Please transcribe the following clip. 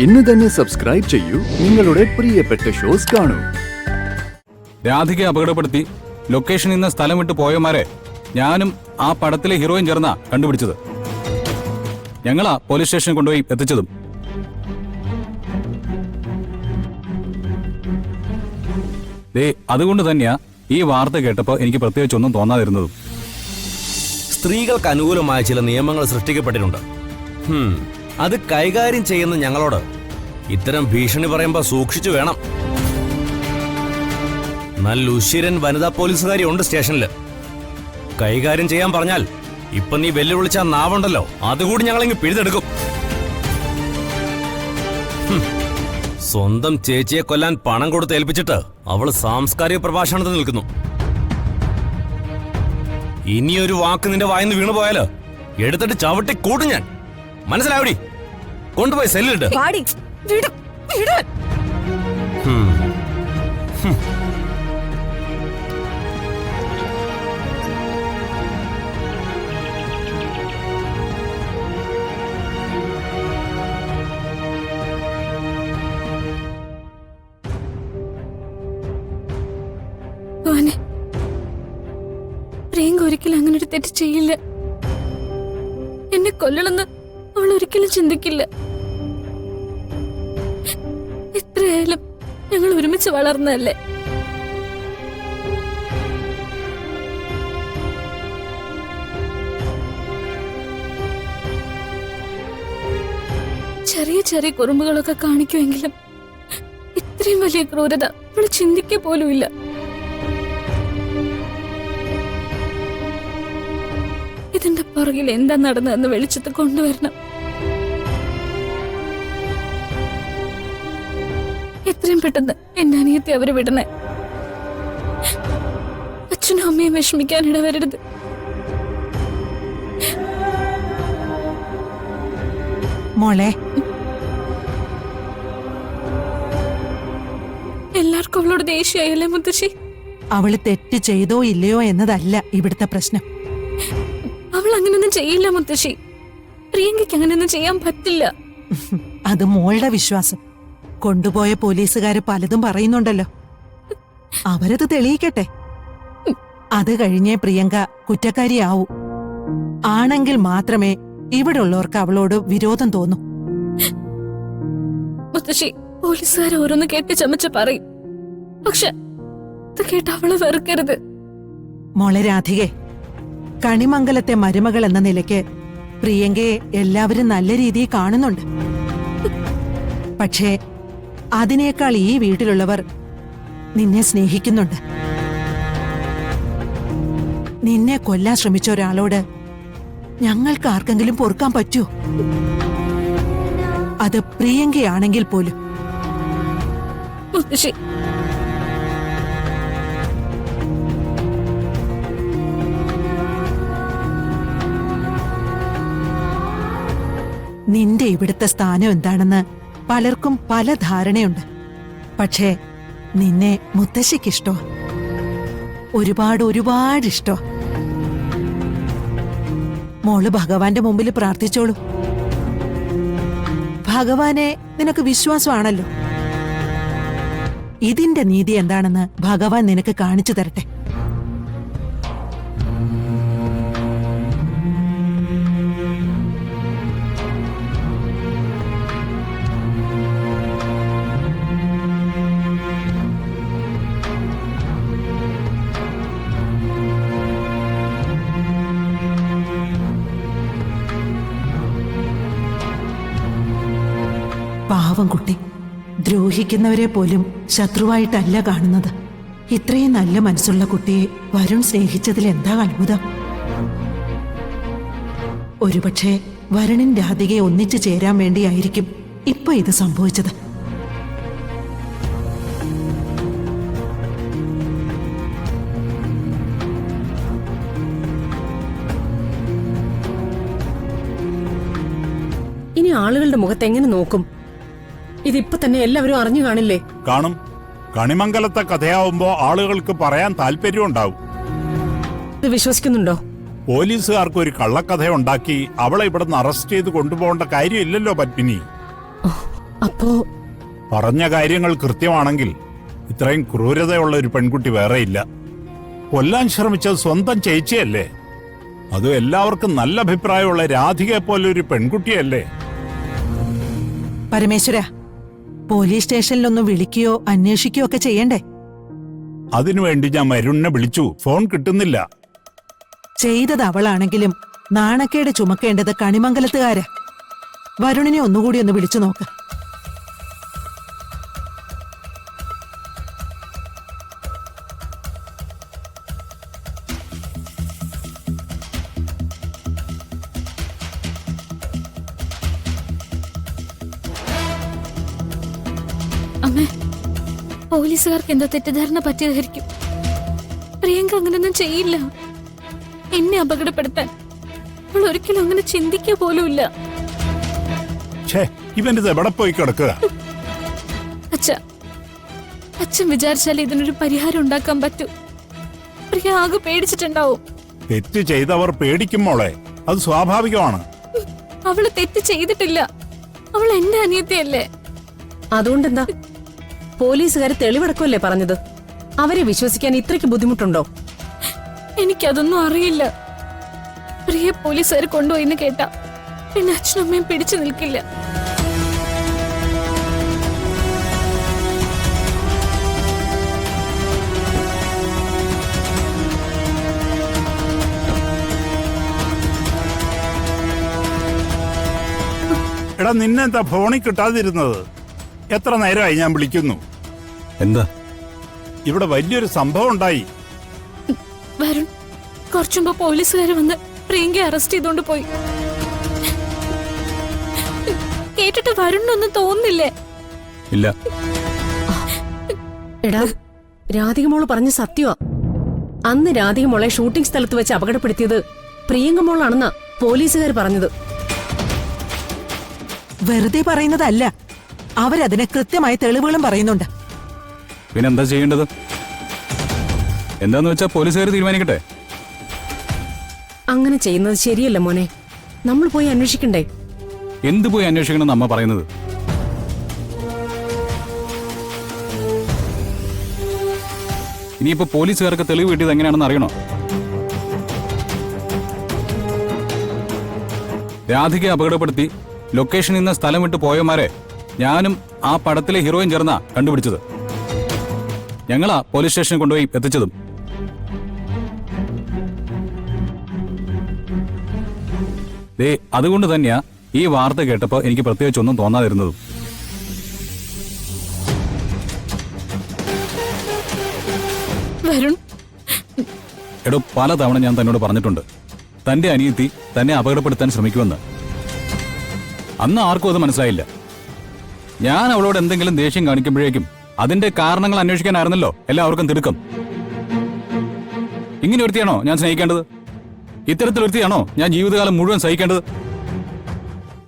ഇന്ന് തന്നെ സബ്സ്ക്രൈബ് ചെയ്യൂ, നിങ്ങളുടെ പ്രിയപ്പെട്ട ഷോസ് കാണൂ. രാധികയെ അപകടപ്പെടുത്തി ലൊക്കേഷനിൽ നിന്ന് സ്ഥലം വിട്ടു പോയമാരെ ഞാനും ആ പടത്തിലെ ഹീറോയും ചേർന്നാ കണ്ടുപിടിച്ചത്. ഞങ്ങളാ പോലീസ് സ്റ്റേഷനിൽ കൊണ്ടുപോയി എത്തിച്ചതും. അതുകൊണ്ട് തന്നെയാ ഈ വാർത്ത കേട്ടപ്പോ എനിക്ക് പ്രത്യേകിച്ച് ഒന്നും തോന്നാതിരുന്നതും. സ്ത്രീകൾക്ക് അനുകൂലമായ ചില നിയമങ്ങൾ സൃഷ്ടിക്കപ്പെട്ടിട്ടുണ്ട്. അത് കൈകാര്യം ചെയ്യുന്ന ഞങ്ങളോട് ഇത്തരം ഭീഷണി പറയുമ്പോ സൂക്ഷിച്ചു വേണം. നല്ല ഉശിരൻ വനിതാ പോലീസുകാരി ഉണ്ട് സ്റ്റേഷനില്. കൈകാര്യം ചെയ്യാൻ പറഞ്ഞാൽ ഇപ്പൊ നീ വെല്ലുവിളിച്ച നാവുണ്ടല്ലോ, അതുകൂടി ഞങ്ങളിങ്ങ് പിഴുതെടുക്കും. സ്വന്തം ചേച്ചിയെ കൊല്ലാൻ പണം കൊടുത്ത് ഏൽപ്പിച്ചിട്ട് അവള് സാംസ്കാരിക പ്രഭാഷണത്തിൽ നിൽക്കുന്നു. ഇനിയൊരു വാക്ക് നിന്റെ വായിന്ന് വീണു പോയാലോ എടുത്തിട്ട് ചവിട്ടി കൂട്ടും ഞാൻ. മനസ്സിലാവടി? കൊണ്ടുപോയി സെല്ലിട്ട്. പ്രിയങ്ക ഒരിക്കലും അങ്ങനെ ഒരു തെറ്റ് ചെയ്യില്ല. എന്നെ കൊല്ലണമെന്ന് അവൾ ഒരിക്കലും ചിന്തിക്കില്ല. എത്രയായാലും ഞങ്ങൾ ഒരുമിച്ച് വളർന്നതല്ലേ. ചെറിയ ചെറിയ കുറുമ്പുകളൊക്കെ കാണിക്കുമെങ്കിലും ഇത്രയും വലിയ ക്രൂരത അവൾ ചിന്തിക്ക പോലുമില്ല. ഇതിന്റെ പുറകിൽ എന്താ നടന്നതെന്ന് വെളിച്ചത്ത് കൊണ്ടുവരണം. എത്രയും പെട്ടെന്ന് എന്റെ അനിയത്തെ അവര് വിടണേ. അച്ഛനും അമ്മയും വിഷമിക്കാൻ ഇടവരരുത്. മോളെ, എല്ലാവർക്കും അവളോട് ദേഷ്യമായല്ലേ മുത്തശ്ശി? അവള് തെറ്റ് ചെയ്തോ ഇല്ലയോ എന്നതല്ല ഇവിടുത്തെ പ്രശ്നം. അവൾ അങ്ങനെയൊന്നും ചെയ്യില്ല മുത്തശ്ശി. പ്രിയങ്കയ്ക്ക് അങ്ങനെയൊന്നും ചെയ്യാൻ പറ്റില്ല. അത് മോളുടെ വിശ്വാസം. കൊണ്ടുപോയ പോലീസുകാര് പലതും പറയുന്നുണ്ടല്ലോ, അവരത് തെളിയിക്കട്ടെ. അത് കഴിഞ്ഞേ പ്രിയങ്ക കുറ്റക്കാരിയാവൂ. ആണെങ്കിൽ മാത്രമേ ഇവിടെ ഉള്ളവർക്ക് അവളോട് വിരോധം തോന്നൂ. മുത്തശ്ശി, പോലീസുകാർ ഓരോന്ന് കേട്ട് ചമച്ച് പറയും. പക്ഷെ ഇത് കേട്ട് അവളെ വെറുക്കരുത്. മോളെ രാധികെ, കണിമംഗലത്തെ മരുമകൾ എന്ന നിലയ്ക്ക് പ്രിയങ്കയെ എല്ലാവരും നല്ല രീതിയിൽ കാണുന്നുണ്ട്. പക്ഷേ അതിനേക്കാൾ ഈ വീട്ടിലുള്ളവർ നിന്നെ സ്നേഹിക്കുന്നുണ്ട്. നിന്നെ കൊല്ലാൻ ശ്രമിച്ച ഒരാളോട് ഞങ്ങൾക്ക് ആർക്കെങ്കിലും പൊറുക്കാൻ പറ്റുമോ? അത് പ്രിയങ്കയാണെങ്കിൽ പോലും. മുത്തശ്ശി, നിന്റെ ഇവിടുത്തെ സ്ഥാനം എന്താണെന്ന് പലർക്കും പല ധാരണയുണ്ട്. പക്ഷേ നിന്നെ മുത്തശ്ശിക്കിഷ്ടോ, ഒരുപാട് ഇഷ്ടോ. മോള് ഭഗവാന്റെ മുമ്പിൽ പ്രാർത്ഥിച്ചോളൂ. ഭഗവാനെ നിനക്ക് വിശ്വാസമാണല്ലോ. ഇതിന്റെ നീതി എന്താണെന്ന് ഭഗവാൻ നിനക്ക് കാണിച്ചു തരട്ടെ. പാവം കുട്ടി, ദ്രോഹിക്കുന്നവരെ പോലും ശത്രുവായിട്ടല്ല കാണുന്നത്. ഇത്രയും നല്ല മനസ്സുള്ള കുട്ടിയെ വരുൺ സ്നേഹിച്ചതിൽ എന്താ അത്ഭുതം? ഒരുപക്ഷെ വരുണിൻ രാധികയെ ഒന്നിച്ചു ചേരാൻ വേണ്ടിയായിരിക്കും ഇപ്പൊ ഇത് സംഭവിച്ചത്. ഇനി ആളുകളുടെ മുഖത്ത് എങ്ങനെ നോക്കും? ഇതിപ്പോ തന്നെ എല്ലാവരും അറിഞ്ഞു കാണില്ലേ? കാണും. കണിമംഗലത്തെ കഥയാവുമ്പോ ആളുകൾക്ക് പറയാൻ താല്പര്യമുണ്ടാവും. ഇത് വിശ്വസിക്കുന്നുണ്ടോ? പോലീസുകാർക്ക് ഒരു കള്ളക്കഥ ഉണ്ടാക്കി അവളെ ഇവിടുന്ന് അറസ്റ്റ് ചെയ്ത് കൊണ്ടുപോകേണ്ട കാര്യമില്ലല്ലോ പത്മിനി. അപ്പോ പറഞ്ഞ കാര്യങ്ങൾ കൃത്യമാണെങ്കിൽ ഇത്രയും ക്രൂരതയുള്ള ഒരു പെൺകുട്ടി വേറെയില്ല. കൊല്ലാൻ ശ്രമിച്ചത് സ്വന്തം ചേച്ചിയല്ലേ? അതും എല്ലാവർക്കും നല്ല അഭിപ്രായമുള്ള രാധികയെ പോലെ ഒരു പെൺകുട്ടിയല്ലേ? പരമേശ്വര, പോലീസ് സ്റ്റേഷനിലൊന്ന് വിളിക്കുകയോ അന്വേഷിക്കുകയോ ഒക്കെ ചെയ്യണ്ടേ? അതിനുവേണ്ടി ഞാൻ വരുണിനെ വിളിച്ചു, ഫോൺ കിട്ടുന്നില്ല. ചെയ്തത് അവളാണെങ്കിലും നാണക്കേട് ചുമക്കേണ്ടത് കണിമംഗലത്തുകാരാ. വരുണിനെ ഒന്നുകൂടി ഒന്ന് വിളിച്ചു നോക്ക്. അമ്മേ, പോലീസുകാർക്ക് എന്തോ തെറ്റിദ്ധാരണ പറ്റിയതായിരിക്കും. പ്രിയങ്ക അങ്ങനെയൊന്നും ചെയ്യില്ല. എന്നെ അപകടപ്പെടുത്താൻ അവൾ ഒരിക്കലും അങ്ങനെ ചിന്തിക്കുക പോലുമില്ല. ഛേ, ഇവനിത് എവിടെ പോയി കിടക്കുക? അച്ഛൻ വിചാരിച്ചാൽ ഇതിനൊരു പരിഹാരം ഉണ്ടാക്കാൻ പറ്റൂ. പ്രിയ ആകെ പേടിച്ചിട്ടുണ്ടാവും. തെറ്റ് ചെയ്തവർ പേടിക്കും മോളെ, അത് സ്വാഭാവികമാണ്. അവള് തെറ്റ് ചെയ്തിട്ടില്ല. അവൾ എന്റെ അനിയത്തിയല്ലേ. അതുകൊണ്ടെന്താ? പോലീസുകാര് തെളിവടക്കമല്ലേ പറഞ്ഞത്? അവരെ വിശ്വസിക്കാൻ ഇത്രയ്ക്ക് ബുദ്ധിമുട്ടുണ്ടോ? എനിക്കതൊന്നും അറിയില്ല. പ്രിയ പോലീസുകാർ കൊണ്ടുപോയിന്ന് കേട്ടാ പിന്നെ അച്ഛനും അമ്മയും പിടിച്ചു നിൽക്കില്ല. എടാ, നിന്നെന്താ ഫോണിൽ കിട്ടാതിരുന്നത്? എത്ര നേരമായി ഞാൻ വിളിക്കുന്നു. എന്താ? ഇവിടെ വലിയൊരു സംഭവം ഉണ്ടായി. വരുൺ, കുറച്ചുമ്പോ പോലീസുകാര് വന്ന് പ്രിയങ്കയെ അറസ്റ്റ് ചെയ്തോണ്ട് പോയി. കേട്ടിട്ട് വരുണിനൊന്നും തോന്നുന്നില്ലേ? ഇല്ല. എടാ, രാധികമോള് പറഞ്ഞ സത്യമാ. അന്ന് രാധികമോളെ ഷൂട്ടിംഗ് സ്ഥലത്ത് വെച്ച് അപകടപ്പെടുത്തിയത് പ്രിയങ്കമോളാണെന്നാ പോലീസുകാർ പറഞ്ഞത്. വെറുതെ പറയുന്നതല്ല, അവരതിന് കൃത്യമായ തെളിവുകളും പറയുന്നുണ്ട്. പിന്നെന്താ ചെയ്യേണ്ടത്? എന്താന്ന് വെച്ചാ പോലീസുകാർ തീരുമാനിക്കട്ടെ. അങ്ങനെ ചെയ്യുന്നത് ശരിയല്ല മോനെ. നമ്മൾ പോയി അന്വേഷിക്കണ്ടേ? എന്ത് പോയി അന്വേഷിക്കണം അമ്മ പറയുന്നത്? ഇനിയിപ്പോ പോലീസുകാർക്ക് തെളിവ് കിട്ടിയത് എങ്ങനെയാണെന്ന് അറിയണോ? രാധികയെ അപകടപ്പെടുത്തി ലൊക്കേഷനിൽ നിന്ന് സ്ഥലം വിട്ട് പോയമാരെ ഞാനും ആ പടത്തിലെ ഹീറോയും ചേർന്നാ കണ്ടുപിടിച്ചത്. ഞങ്ങളാ പോലീസ് സ്റ്റേഷനിൽ കൊണ്ടുപോയി എത്തിച്ചതും. ദേ, അതുകൊണ്ട് തന്നെയാ ഈ വാർത്ത കേട്ടപ്പോ എനിക്ക് പ്രത്യേകിച്ചൊന്നും തോന്നാതിരുന്നതും. വരുൺ, എടോ, പലതവണ ഞാൻ തന്നോട് പറഞ്ഞിട്ടുണ്ട്, തന്റെ അനിയത്തി തന്നെ അപകടപ്പെടുത്താൻ ശ്രമിക്കുമെന്ന്. അന്ന് ആർക്കും അത് മനസ്സിലായില്ല. ഞാൻ അവളോട് എന്തെങ്കിലും ദേഷ്യം കാണിക്കുമ്പോഴേക്കും അതിന്റെ കാരണങ്ങൾ അന്വേഷിക്കാനായിരുന്നല്ലോ എല്ലാവർക്കും തിടുക്കം. ഇങ്ങനെ ഒരുത്തിയാണോ ഞാൻ സ്നേഹിക്കേണ്ടത്? ഇത്തരത്തിലൊരുത്തിയാണോ ഞാൻ ജീവിതകാലം മുഴുവൻ സഹിക്കേണ്ടത്?